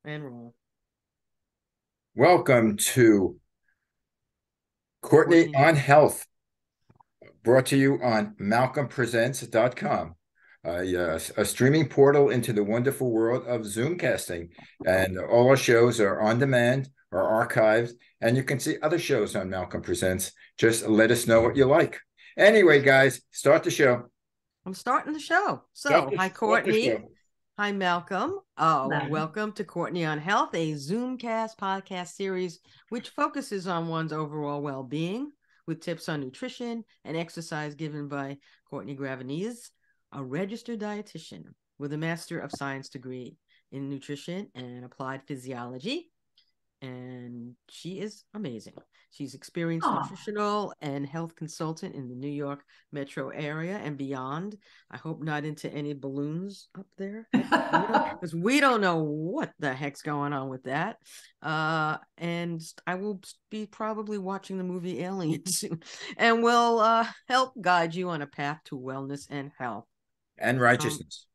And roll. Welcome to Courtney Courtney. on Health, brought to you on malcolmpresents.com, a streaming portal into the wonderful world of Zoomcasting. And all our shows are on demand or archived, and you can see other shows on Malcolm Presents. Just let us know what you like. Anyway, guys, start the show. I'm starting the show. Start So, the, hi, start the Courtney. show. Hi, Malcolm. Hello. Welcome to Courtney on Health, a Zoomcast podcast series which focuses on one's overall well being with tips on nutrition and exercise given by Courtney Gravenese, a registered dietitian with a Master of Science degree in nutrition and applied physiology. And she is amazing. She's experienced Oh, nutritional and health consultant in the New York metro area and beyond. I hope not into any balloons up there, because we don't know what the heck's going on with that. And I will be probably watching the movie Alien soon, and will help guide you on a path to wellness and health. And Um, righteousness.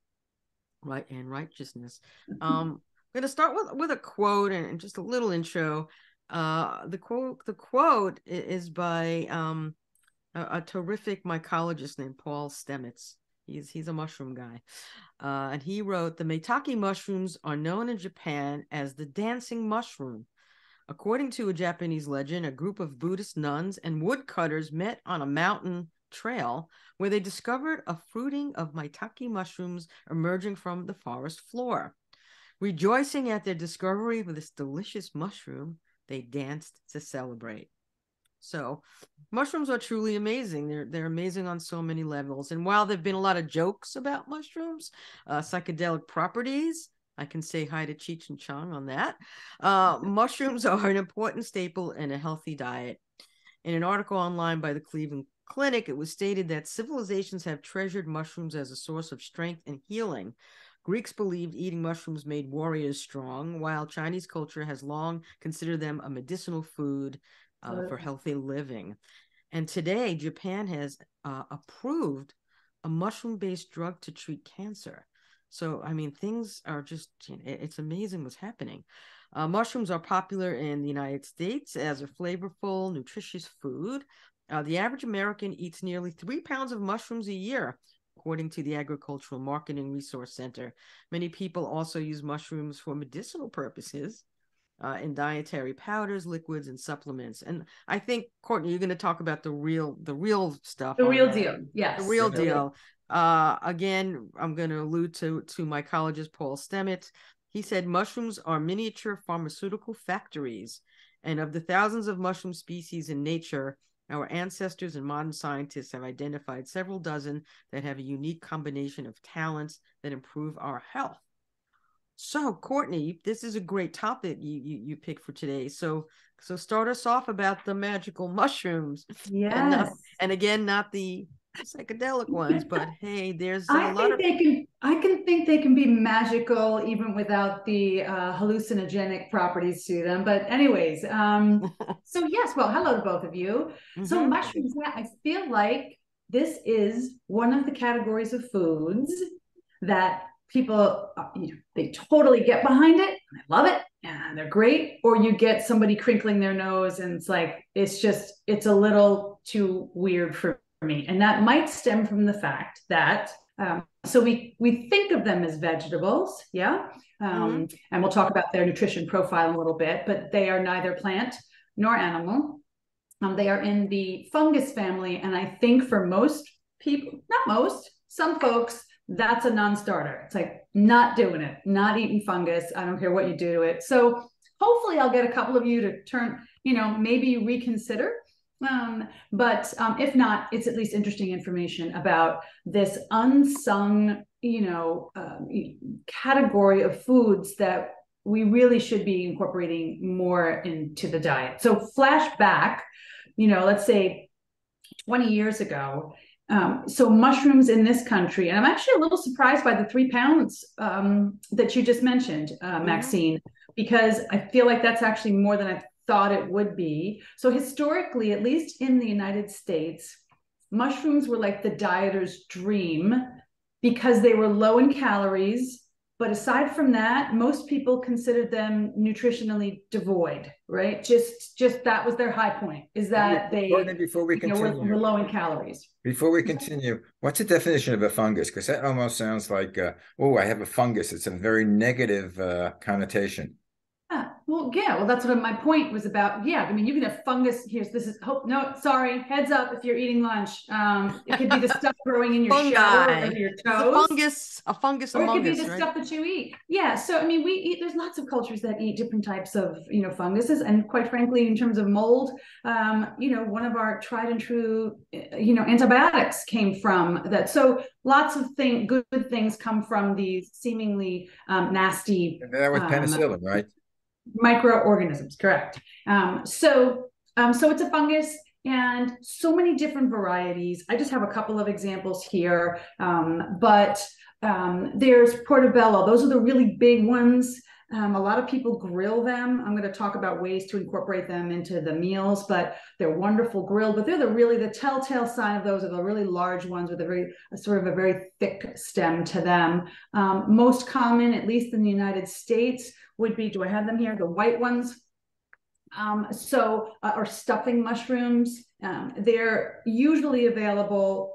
right, and righteousness. I'm going to start with a quote and just a little intro. The quote is by a terrific mycologist named Paul Stamets. He's a mushroom guy, and he wrote, "The maitake mushrooms are known in Japan as the dancing mushroom. According to a Japanese legend, a group of Buddhist nuns and woodcutters met on a mountain trail where they discovered a fruiting of maitake mushrooms emerging from the forest floor. Rejoicing at their discovery of this delicious mushroom, they danced to celebrate." So, mushrooms are truly amazing. They're amazing on so many levels. And while there've been a lot of jokes about mushrooms, psychedelic properties, I can say hi to Cheech and Chong on that. Mushrooms are an important staple in a healthy diet. In an article online by the Cleveland Clinic, it was stated that civilizations have treasured mushrooms as a source of strength and healing. Greeks believed eating mushrooms made warriors strong, while Chinese culture has long considered them a medicinal food for healthy living. And today, Japan has approved a mushroom based drug to treat cancer. So, I mean, things are just, it's amazing what's happening. Mushrooms are popular in the United States as a flavorful, nutritious food. The average American eats nearly 3 pounds of mushrooms a year, according to the Agricultural Marketing Resource Center. Many people also use mushrooms for medicinal purposes in dietary powders, liquids, and supplements. And I think, Courtney, you're going to talk about the real stuff the on real that. deal. The Yes. real The real. deal. Again, I'm going to allude to mycologist Paul Stamets. He said mushrooms are miniature pharmaceutical factories, and of the thousands of mushroom species in nature, our ancestors and modern scientists have identified several dozen that have a unique combination of talents that improve our health. So, Courtney, this is a great topic you picked for today. So start us off about the magical mushrooms, and not Yes. and again not the psychedelic ones, but hey, there's a I lot think of they can. I can think they can be magical even without the hallucinogenic properties to them. But anyways, so yes. Well, hello to both of you. So mm-hmm, mushrooms. Yeah, I feel like this is one of the categories of foods that people, they totally get behind it. I love it. And they're great. Or you get somebody crinkling their nose, and it's like it's a little too weird for me. And that might stem from the fact that so we think of them as vegetables, yeah, mm-hmm, and we'll talk about their nutrition profile in a little bit, but they are neither plant nor animal. They are in the fungus family, and I think for most people, not most, some folks, that's a non-starter. It's like not doing it, not eating fungus. I don't care what you do to it. So hopefully, I'll get a couple of you to turn, maybe reconsider. But if not, it's at least interesting information about this unsung, category of foods that we really should be incorporating more into the diet. So flashback, let's say 20 years ago. So mushrooms in this country, and I'm actually a little surprised by the 3 pounds that you just mentioned, mm-hmm, Maxine, because I feel like that's actually more than I thought it would be. So historically, at least in the United States, mushrooms were like the dieter's dream because they were low in calories, But aside from that, most people considered them nutritionally devoid, right? Just that was their high point, is that they before we continue, were low in calories. Before we continue, what's the definition of a fungus? Because that almost sounds like, oh, I have a fungus. It's a very negative connotation. Well, that's what my point was about. Yeah, I mean, you can have fungus. Sorry, heads up if you're eating lunch. It could be the stuff growing in your shower or your toes. A fungus or among us, it could be the right? stuff that you eat. Yeah, so I mean, there's lots of cultures that eat different types of, funguses. And quite frankly, in terms of mold, one of our tried and true, antibiotics came from that. So lots of good things come from these seemingly nasty. That was penicillin, right? Microorganisms, correct. So it's a fungus, and so many different varieties. I just have a couple of examples here, but there's portobello. Those are the really big ones. A lot of people grill them. I'm going to talk about ways to incorporate them into the meals, but they're wonderful grilled. But they're the telltale sign of those are the really large ones with a very thick stem to them. Most common, at least in the United States, would be, do I have them here? The white ones. Or stuffing mushrooms. They're usually available,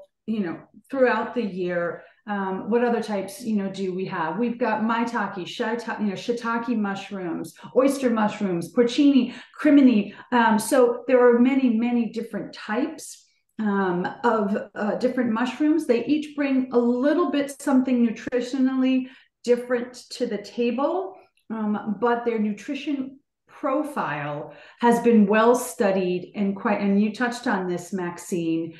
throughout the year. What other types, do we have? We've got maitake, shiitake mushrooms, oyster mushrooms, porcini, crimini. So there are many, many different types of different mushrooms. They each bring a little bit something nutritionally different to the table, but their nutrition profile has been well studied and you touched on this, Maxine,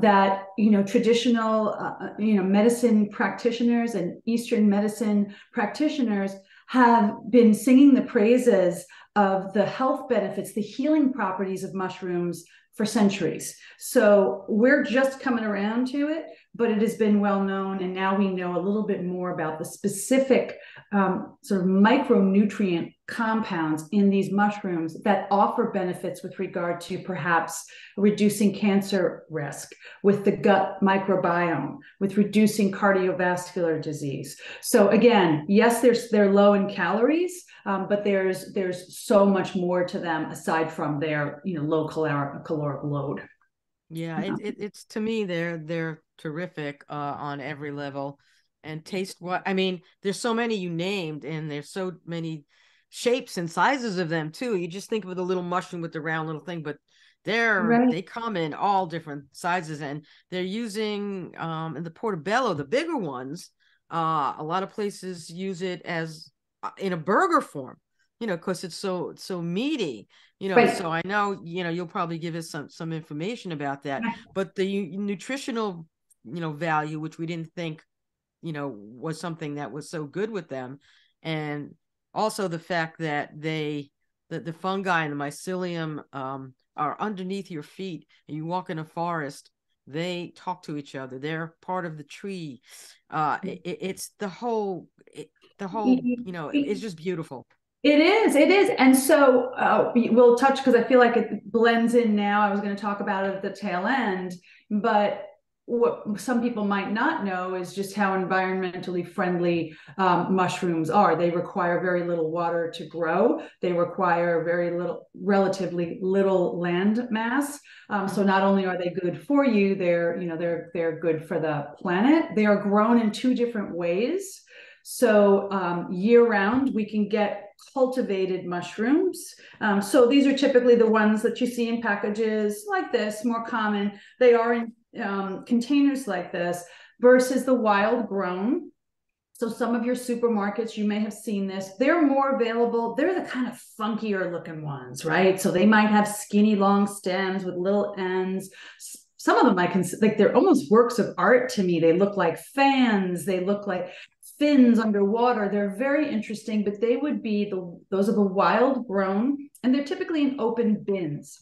that traditional medicine practitioners and Eastern medicine practitioners have been singing the praises of the health benefits, the healing properties of mushrooms for centuries. So we're just coming around to it, but it has been well known, and now we know a little bit more about the specific sort of micronutrient compounds in these mushrooms that offer benefits with regard to perhaps reducing cancer risk, with the gut microbiome, with reducing cardiovascular disease. So again, yes, they're low in calories, but there's so much more to them aside from their low caloric load. Yeah, it's to me they're terrific on every level. And there's so many you named, and there's so many shapes and sizes of them too. You just think of the little mushroom with the round little thing, but they come in all different sizes, and they're using in the portobello, the bigger ones. A lot of places use it as in a burger form, because it's so meaty, Right. So I know, you'll probably give us some information about that, but the nutritional, value, which we didn't think, was something that was so good with them. And also the fact that the fungi and the mycelium are underneath your feet, and you walk in a forest, they talk to each other. They're part of the tree. It's the whole, it's just beautiful. It is. And so we'll touch, because I feel like it blends in now. I was going to talk about it at the tail end, but what some people might not know is just how environmentally friendly mushrooms are. They require very little water to grow. They require relatively little land mass. So not only are they good for you, they're good for the planet. They are grown in two different ways. So year round, we can get cultivated mushrooms. So these are typically the ones that you see in packages like this, more common. They are in containers like this, versus the wild grown. So some of your supermarkets, you may have seen this. They're more available. They're the kind of funkier looking ones, right? So they might have skinny, long stems with little ends. Some of them I can, like, they're almost works of art to me. They look like fans. They look like fins underwater. They're very interesting, but they would be those are the wild grown, and they're typically in open bins.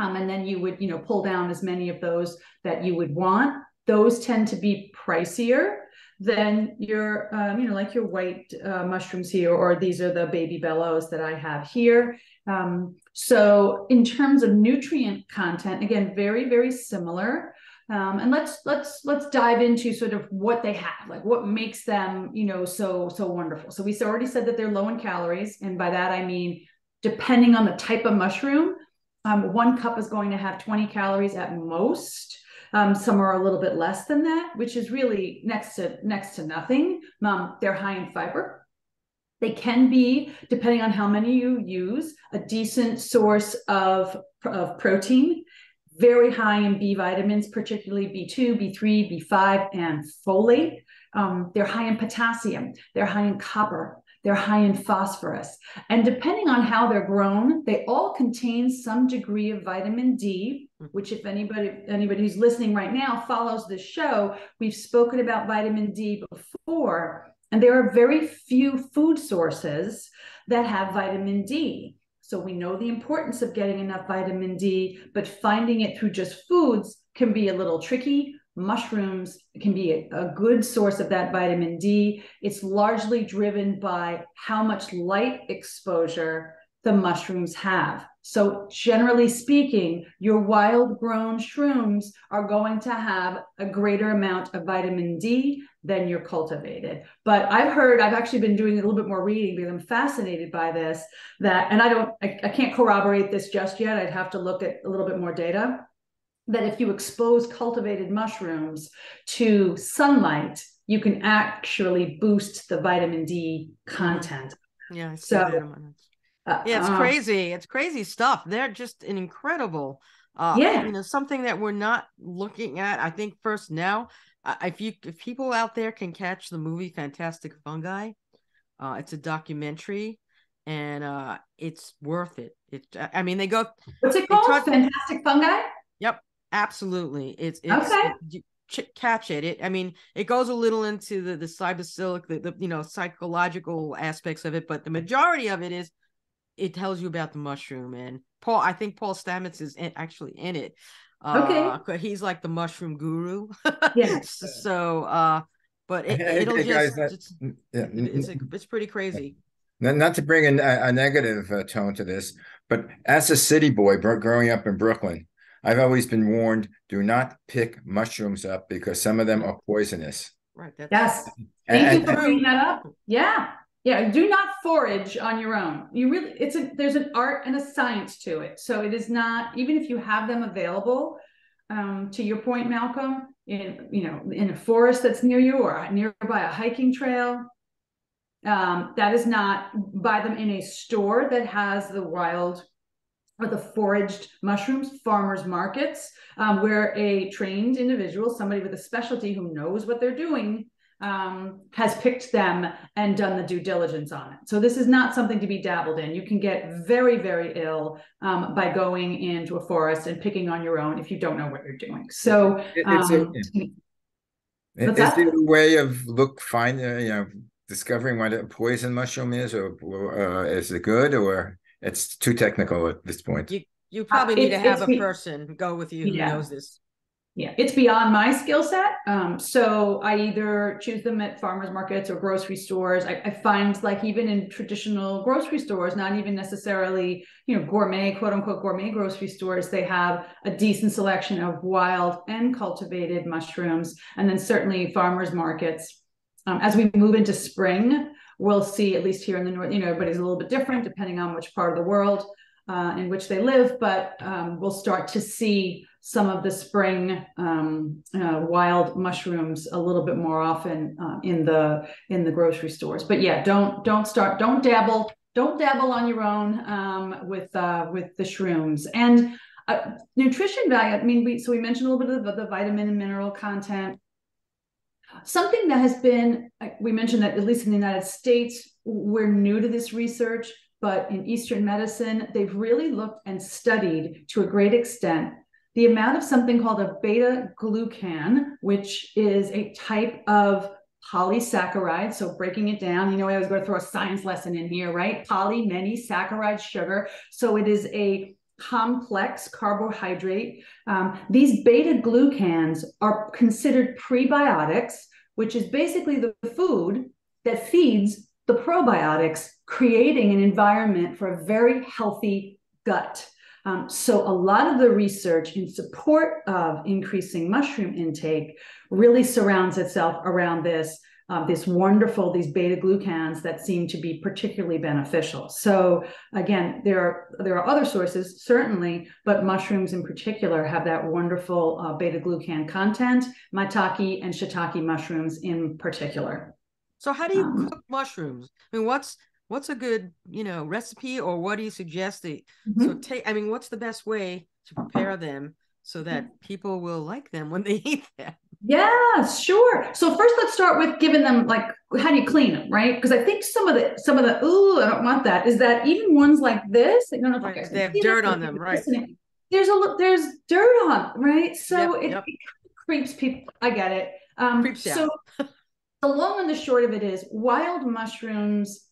And then you would, pull down as many of those that you would want. Those tend to be pricier than your, like your white mushrooms here, or these are the baby bellows that I have here. So in terms of nutrient content, again, very, very similar. And let's dive into sort of what they have, like what makes them, so wonderful. So we already said that they're low in calories, and by that I mean, depending on the type of mushroom, 1 cup is going to have 20 calories at most. Some are a little bit less than that, which is really next to nothing. They're high in fiber. They can be, depending on how many you use, a decent source of protein. Very high in B vitamins, particularly B2, B3, B5, and folate. They're high in potassium. They're high in copper. They're high in phosphorus. And depending on how they're grown, they all contain some degree of vitamin D, which if anybody who's listening right now follows this show, we've spoken about vitamin D before, and there are very few food sources that have vitamin D. So we know the importance of getting enough vitamin D, but finding it through just foods can be a little tricky. Mushrooms can be a good source of that vitamin D. It's largely driven by how much light exposure the mushrooms have. So generally speaking, your wild grown shrooms are going to have a greater amount of vitamin D than your cultivated. But I've actually been doing a little bit more reading because I'm fascinated by this, and I can't corroborate this just yet. I'd have to look at a little bit more data, that if you expose cultivated mushrooms to sunlight, you can actually boost the vitamin D content. Yeah. It's crazy. It's crazy stuff. They're just an incredible, something that we're not looking at. I think first now, if people out there can catch the movie Fantastic Fungi, it's a documentary, and it's worth it. They go. What's it called? Fantastic Fungi. Yep, absolutely. It's okay. Catch it. It goes a little into the cyberpsychic, the psychological aspects of it, but the majority of it is, it tells you about the mushroom. And I think Paul Stamets is actually in it. Okay. He's like the mushroom guru. Yeah. So, but it'll it's pretty crazy. Not to bring a negative tone to this, but as a city boy growing up in Brooklyn, I've always been warned, do not pick mushrooms up because some of them are poisonous. Right. Yes. Thank you for bringing that up. Yeah. Yeah. Do not forage on your own. There's an art and a science to it. So it is not, even if you have them available, to your point, Malcolm, in a forest that's near you or nearby a hiking trail, that is not, buy them in a store that has the wild or the foraged mushrooms, farmers markets, where a trained individual, somebody with a specialty who knows what they're doing, has picked them and done the due diligence on it. So this is not something to be dabbled in. You can get very, very ill by going into a forest and picking on your own if you don't know what you're doing. So it's a way of discovering what a poison mushroom is, or is it good, or it's too technical at this point? You probably need to have a person go with you who knows this. Yeah, it's beyond my skill set. So I either choose them at farmers markets or grocery stores. I find, like, even in traditional grocery stores, not even necessarily, gourmet, quote unquote, gourmet grocery stores, they have a decent selection of wild and cultivated mushrooms. And then certainly farmers markets. As we move into spring, we'll see, at least here in the north, everybody's a little bit different depending on which part of the world in which they live, but we'll start to see some of the spring wild mushrooms a little bit more often in the grocery stores. But yeah, don't dabble on your own with the shrooms. And nutrition value. We mentioned a little bit of the vitamin and mineral content. Something that has been, we mentioned that at least in the United States, we're new to this research, but in Eastern medicine, they've really looked and studied to a great extent the amount of something called a beta-glucan, which is a type of polysaccharide. So breaking it down, I was going to throw a science lesson in here, right? Many saccharide sugar. So it is a complex carbohydrate. These beta-glucans are considered prebiotics, which is basically the food that feeds the probiotics, creating an environment for a very healthy gut. So a lot of the research in support of increasing mushroom intake really surrounds itself around this wonderful, these beta glucans that seem to be particularly beneficial. So again, there are other sources, certainly, but mushrooms in particular have that wonderful beta glucan content, maitake and shiitake mushrooms in particular. So how do you cook mushrooms? I mean, what's a good, recipe, or what do you suggest? What's the best way to prepare them so that people will like them when they eat them? Yeah, sure. So first, let's start with giving them, like, how do you clean them, right? Because I think some of the ooh, I don't want that, is that even ones like this, I don't know if right, they have dirt on them, right? There's dirt on, right? So it creeps people. I get it. So the long and the short of it is, wild mushrooms,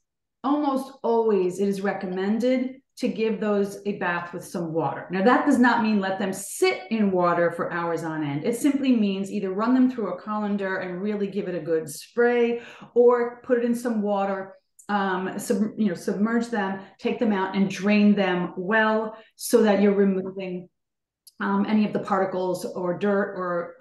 almost always it is recommended to give those a bath with some water. Now, that does not mean let them sit in water for hours on end. It simply means either run them through a colander and really give it a good spray, or put it in some water, submerge them, take them out and drain them well, so that you're removing any of the particles or dirt, or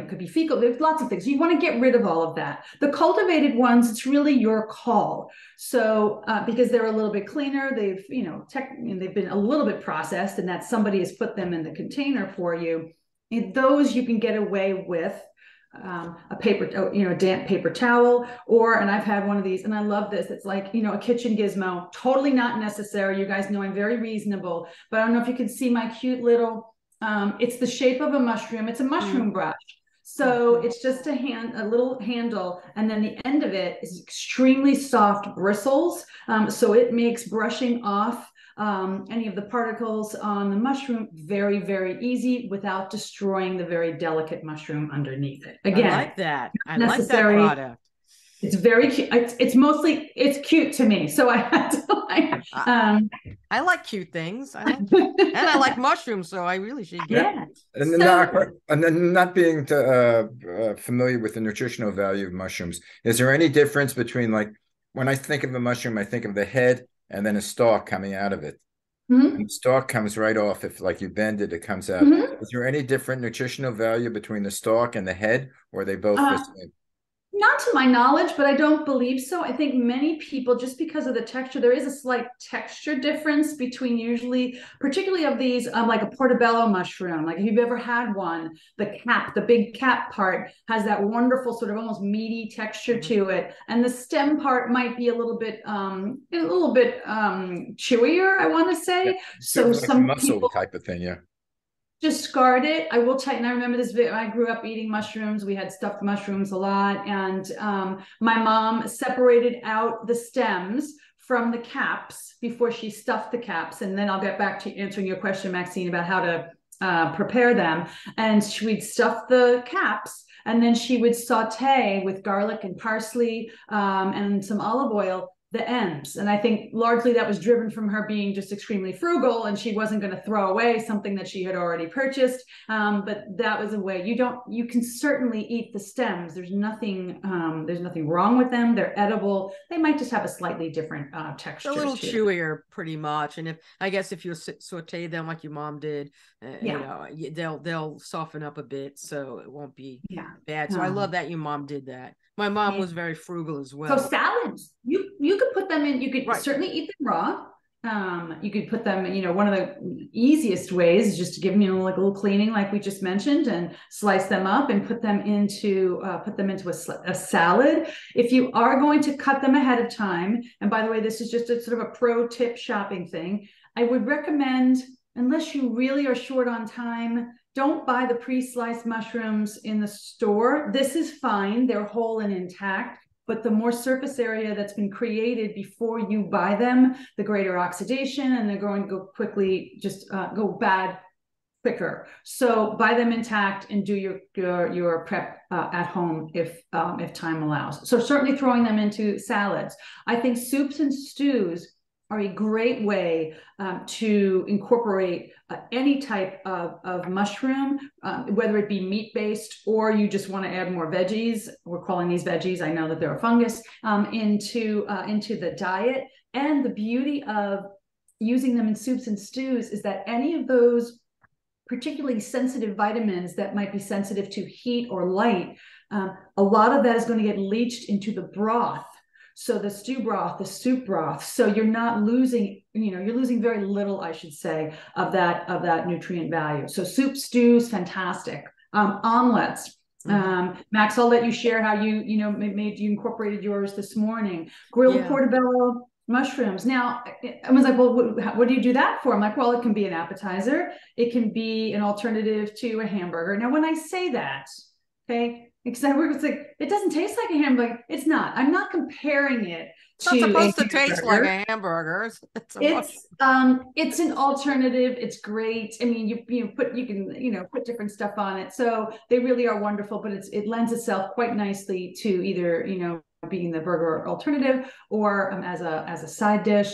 could be fecal. There's lots of things. You want to get rid of all of that. The cultivated ones, it's really your call. So because they're a little bit cleaner, they've been a little bit processed, and that somebody has put them in the container for you. Those you can get away with a damp paper towel, and I've had one of these, and I love this. It's like, a kitchen gizmo, totally not necessary. You guys know I'm very reasonable, but I don't know if you can see my cute little, it's the shape of a mushroom. It's a mushroom brush. So it's just a little handle, and then the end of it is extremely soft bristles. So it makes brushing off any of the particles on the mushroom very, very easy, without destroying the very delicate mushroom underneath it. Again, I like that. I like that product. It's very cute. It's cute to me. So I had to like. I like cute things. And I like mushrooms, so I really should get it. And not being familiar with the nutritional value of mushrooms, is there any difference between, like, when I think of a mushroom, I think of the head and then a stalk coming out of it? And the stalk comes right off. If, like, you bend it, it comes out. Is there any different nutritional value between the stalk and the head, or are they both the same? Not to my knowledge, but I don't believe so. I think many people, just because of the texture, there is a slight texture difference between, usually, particularly of these, like a portobello mushroom. Like, if you've ever had one, the big cap part has that wonderful sort of almost meaty texture to it, and the stem part might be a little bit chewier, I want to say. Yeah. So like some muscle people, type of thing, yeah. Discard it. I will tell you, and I remember this. I grew up eating mushrooms. We had stuffed mushrooms a lot, and my mom separated out the stems from the caps before she stuffed the caps. And then I'll get back to answering your question, Maxine, about how to prepare them. And we'd stuff the caps, and then she would saute with garlic and parsley and some olive oil the ends. And I think largely that was driven from her being just extremely frugal, and she wasn't going to throw away something that she had already purchased. But that was a way. You can certainly eat the stems. There's nothing wrong with them. They're edible. They might just have a slightly different texture. A little chewier, pretty much. And if you saute them like your mom did, they'll soften up a bit, so it won't be bad. So I love that your mom did that. My mom was very frugal as well. So salads, you could put them in. You could certainly eat them raw. You could put them, one of the easiest ways is just to give them, like a little cleaning, like we just mentioned, and slice them up and put them into a salad. If you are going to cut them ahead of time, and by the way, this is just a sort of a pro tip shopping thing, I would recommend, unless you really are short on time, don't buy the pre-sliced mushrooms in the store. This is fine. They're whole and intact. But the more surface area that's been created before you buy them, the greater oxidation, and they're going to go quickly, go bad quicker. So buy them intact and do your prep at home if time allows. So certainly throwing them into salads. I think soups and stews are a great way to incorporate any type of mushroom, whether it be meat-based or you just want to add more veggies. We're calling these veggies. I know that they're a fungus, into the diet. And the beauty of using them in soups and stews is that any of those particularly sensitive vitamins that might be sensitive to heat or light, a lot of that is going to get leached into the broth. So the stew broth, the soup broth. So you're not losing, you're losing very little, I should say, of that nutrient value. So soup, stews, fantastic. Omelets. Max, I'll let you share how you incorporated yours this morning. Grilled portobello mushrooms. Now, I was like, well, what do you do that for? I'm like, well, it can be an appetizer. It can be an alternative to a hamburger. Now, when I say that, okay, because it's like, it doesn't taste like a hamburger. It's not. I'm not comparing it it's not supposed to taste like a hamburger. It's an alternative. It's great. I mean, you can put different stuff on it. So they really are wonderful, but it lends itself quite nicely to either, being the burger alternative or as a side dish.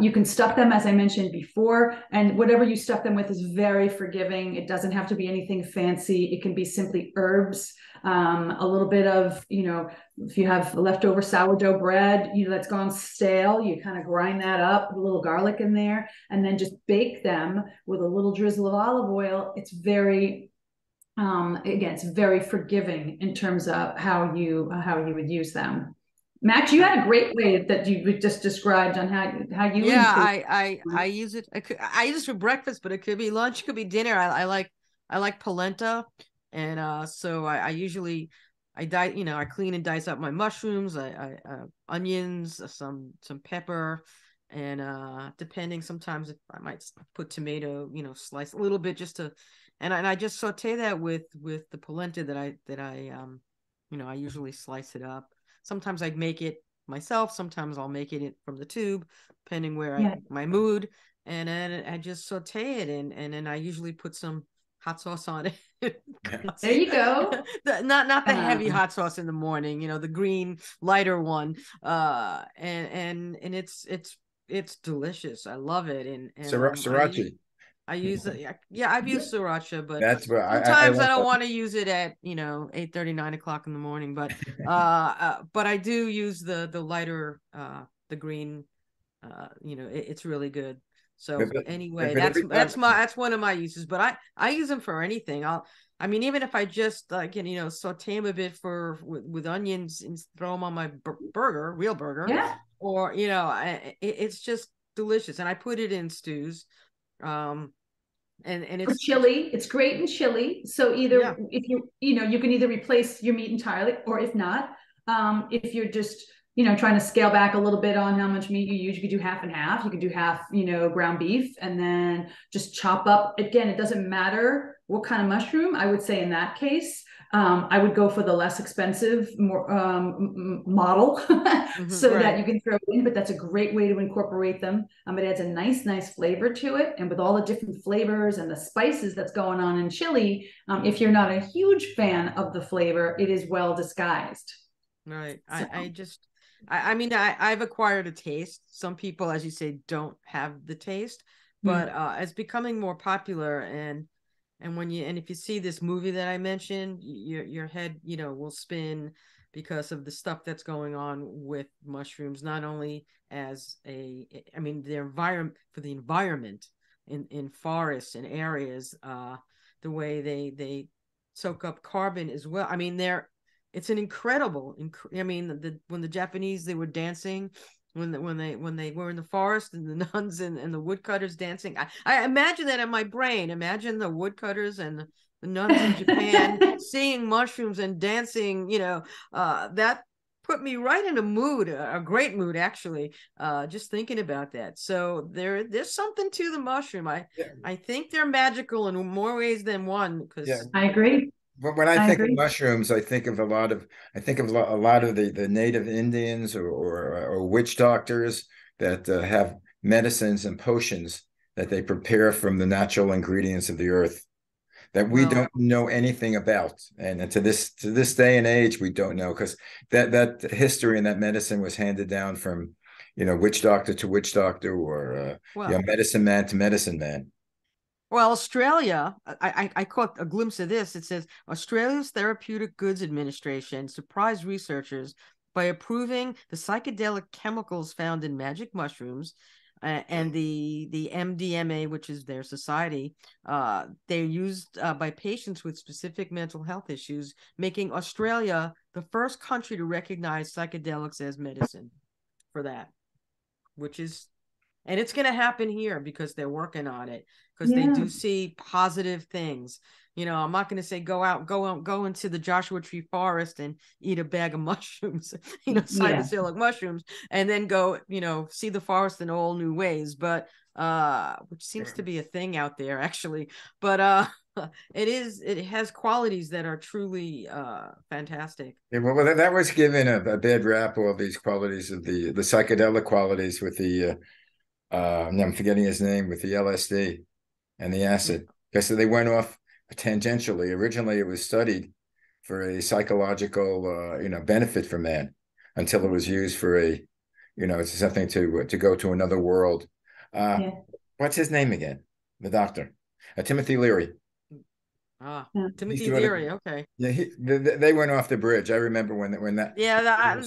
You can stuff them, as I mentioned before, and whatever you stuff them with is very forgiving. It doesn't have to be anything fancy. It can be simply herbs, a little bit of, if you have leftover sourdough bread, that's gone stale, you kind of grind that up, put a little garlic in there, and then just bake them with a little drizzle of olive oil. It's very again, it's very forgiving in terms of how you would use them. Max, you had a great way that you just described on how you. Yeah, I use it. I use it for breakfast, but it could be lunch, it could be dinner. I like polenta, and so I usually I clean and dice up my mushrooms, I onions, some pepper, and depending, sometimes if I might put tomato, slice a little bit just to. And I just saute that with the polenta that I usually slice it up. Sometimes I make it myself. Sometimes I'll make it from the tube, depending where my mood. And then I just saute it, and then I usually put some hot sauce on it. There you go. Not the heavy hot sauce in the morning. The green lighter one. And it's delicious. I love it. And Sriracha. I use it. Yeah, I've used sriracha, but that's what sometimes I don't want to use it at 8:30, 9 o'clock in the morning. But but I do use the lighter, the green. It's really good. So anyway, that's one of my uses. But I use them for anything. Even if I just saute them a bit with onions and throw them on my burger, real burger, or it's just delicious. And I put it in stews. And it's chili. It's great in chili. So either if you can either replace your meat entirely, or if not, if you're just trying to scale back a little bit on how much meat you use, you could do half and half. You could do half ground beef, and then just chop up. Again, it doesn't matter what kind of mushroom. I would say in that case, I would go for the less expensive model so that you can throw it in, but that's a great way to incorporate them. It adds a nice flavor to it. And with all the different flavors and the spices that's going on in chili, if you're not a huge fan of the flavor, it is well disguised. Right. So. I've acquired a taste. Some people, as you say, don't have the taste, but it's becoming more popular. And if you see this movie that I mentioned, your head, will spin because of the stuff that's going on with mushrooms, not only as the environment in forests and areas, the way they soak up carbon as well. It's an incredible. When the Japanese, they were dancing, when they were in the forest, and the nuns and the woodcutters dancing. I imagine that in my brain. Imagine the woodcutters and the nuns in Japan seeing mushrooms and dancing. That put me right in a mood, a great mood actually. Just thinking about that. So there's something to the mushroom. I think they're magical in more ways than one. Because I agree. But when I think of mushrooms, I think of a lot of the native Indians or witch doctors that have medicines and potions that they prepare from the natural ingredients of the earth that we don't know anything about, and to this day and age we don't know, because that history and that medicine was handed down from witch doctor to witch doctor, or medicine man to medicine man. Well, Australia, I caught a glimpse of this. It says Australia's Therapeutic Goods Administration surprised researchers by approving the psychedelic chemicals found in magic mushrooms and the MDMA, which is their society, they're used by patients with specific mental health issues, making Australia the first country to recognize psychedelics as medicine for that, which is, and it's going to happen here because they're working on it, because they do see positive things. You know, I'm not going to say go into the Joshua Tree Forest and eat a bag of mushrooms, you know, psilocybin mushrooms, and then go, you know, see the forest in all new ways. But which seems to be a thing out there, actually. But it has qualities that are truly fantastic. Yeah, well, that was given a bad rap, all these qualities of the psychedelic qualities with the I'm forgetting his name, with the LSD and the acid, because they went off tangentially. Originally, it was studied for a psychological, benefit for man, until it was used for it's something to go to another world. What's his name again? The doctor, Timothy Leary. Timothy Leary. Okay. Yeah, they went off the bridge. I remember when that. Yeah,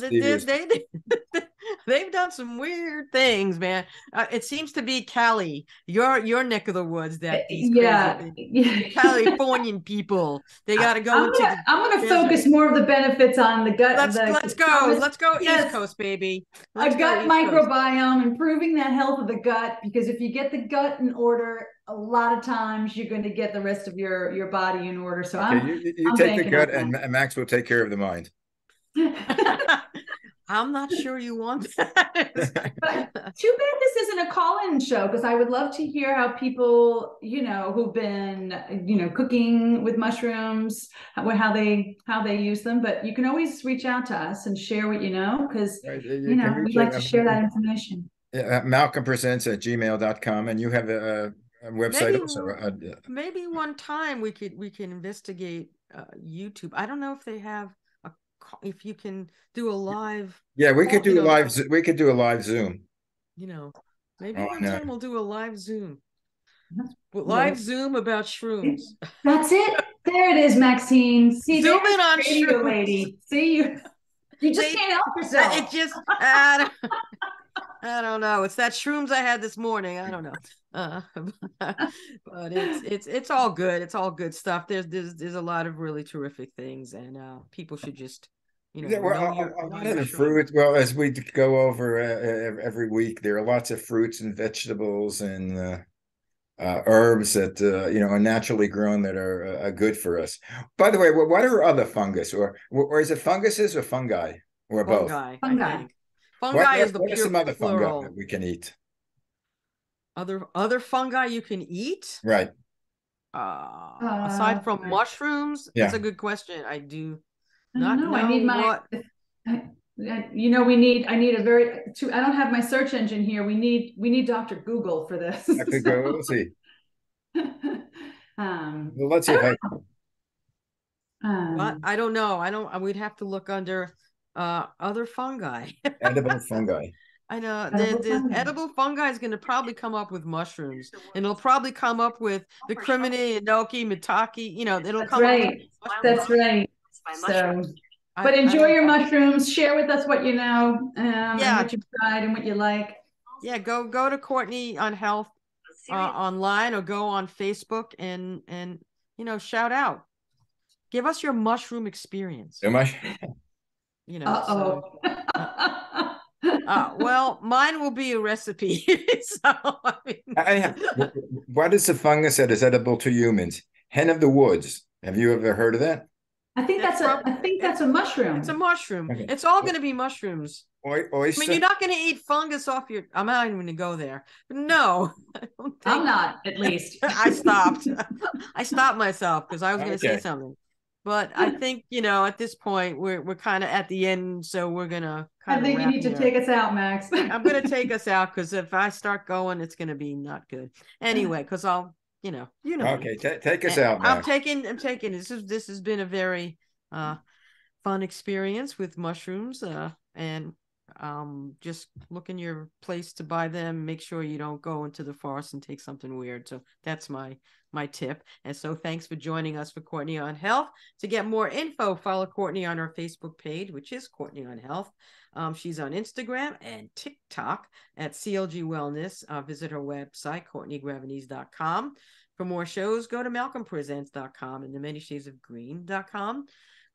they've done some weird things, man. It seems to be Cali, your neck of the woods. That these crazy Californian people, they got to go I'm going to focus more of the benefits on the gut. Let's go East Coast, baby. A gut microbiome, improving that health of the gut, because if you get the gut in order, a lot of times you're going to get the rest of your body in order. So you take the gut, and Max will take care of the mind. I'm not sure you want that. But too bad this isn't a call-in show, because I would love to hear how people, who've been, cooking with mushrooms, how they use them. But you can always reach out to us and share what you know, because we'd like to share that information. Yeah, malcolmpresents@gmail.com, and you have a website also. Maybe one time we can investigate YouTube. I don't know if they have. If you can do a live, we could do a live. We could do a live Zoom. Maybe one time we'll do a live Zoom. Zoom about shrooms. That's it. There it is, Maxine. See, zoom in on shrooms, lady. See you. You just can't help yourself. It just. I don't know. It's that shrooms I had this morning. I don't know. But it's all good. It's all good stuff. There's a lot of really terrific things, and people should just a lot of the fruit. Well, as we go over every week, there are lots of fruits and vegetables and herbs that are naturally grown that are good for us. By the way, what are other fungus, or is it funguses or fungi or both? Fungi. Fungi is the what pure are some other plural. fungi that we can eat? Other fungi you can eat? Right. Aside from mushrooms? That's a good question. I do not know. I need I don't have my search engine here. We need Dr. Google for this. Dr. Google, let's see. Well, let's see. I don't know. We'd have to look under other fungi. Edible fungi. I know the edible fungi is going to probably come up with mushrooms, and it'll probably come up with the crimini, enoki, maitake. It'll come up. That's right. So, but enjoy your mushrooms. Share with us what you know, and what you've tried and what you like. Yeah, go to Courtney on Health online, or go on Facebook and shout out. Give us your mushroom experience. Well, mine will be a recipe. What is the fungus that is edible to humans? Hen of the woods. Have you ever heard of that? I think that's a mushroom. It's a mushroom. Okay. It's all going to be mushrooms. Oyster. I mean, you're not going to eat fungus off your. I'm not even going to go there. But no, I'm not. At least I stopped. I stopped myself because I was going to say something. But I think, at this point, we're kind of at the end, so we're going to I think you need to take us out, Max. I'm going to take us out, because if I start going, it's going to be not good. Anyway, because I'll, Okay, take us out, Max. I'm taking. This has been a very fun experience with mushrooms. And Just look in your place to buy them. Make sure you don't go into the forest and take something weird. So that's my tip. And so thanks for joining us for Courtney on Health. To get more info, follow Courtney on her Facebook page, which is Courtney on Health. She's on Instagram and TikTok at CLG Wellness. Visit her website, CourtneyGravenese.com. For more shows, go to MalcolmPresents.com and TheManyShadesOfGreen.com.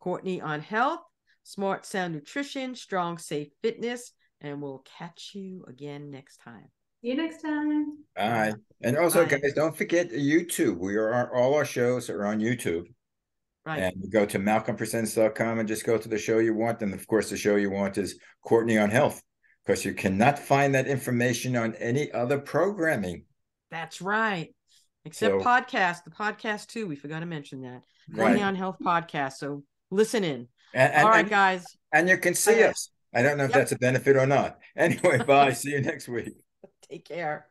Courtney on Health, Smart Sound Nutrition, Strong Safe Fitness, and we'll catch you again next time. See you next time. Bye. And also, Bye. guys, don't forget YouTube. All our shows are on YouTube. Right. And you go to MalcolmPresents.com and just go to the show you want. And of course, the show you want is Courtney on Health, because you cannot find that information on any other programming. That's right. Except the podcast too. We forgot to mention that. Courtney on Health podcast. So listen in. All right, guys. And you can see us. I don't know if that's a benefit or not. Anyway, bye. See you next week. Take care.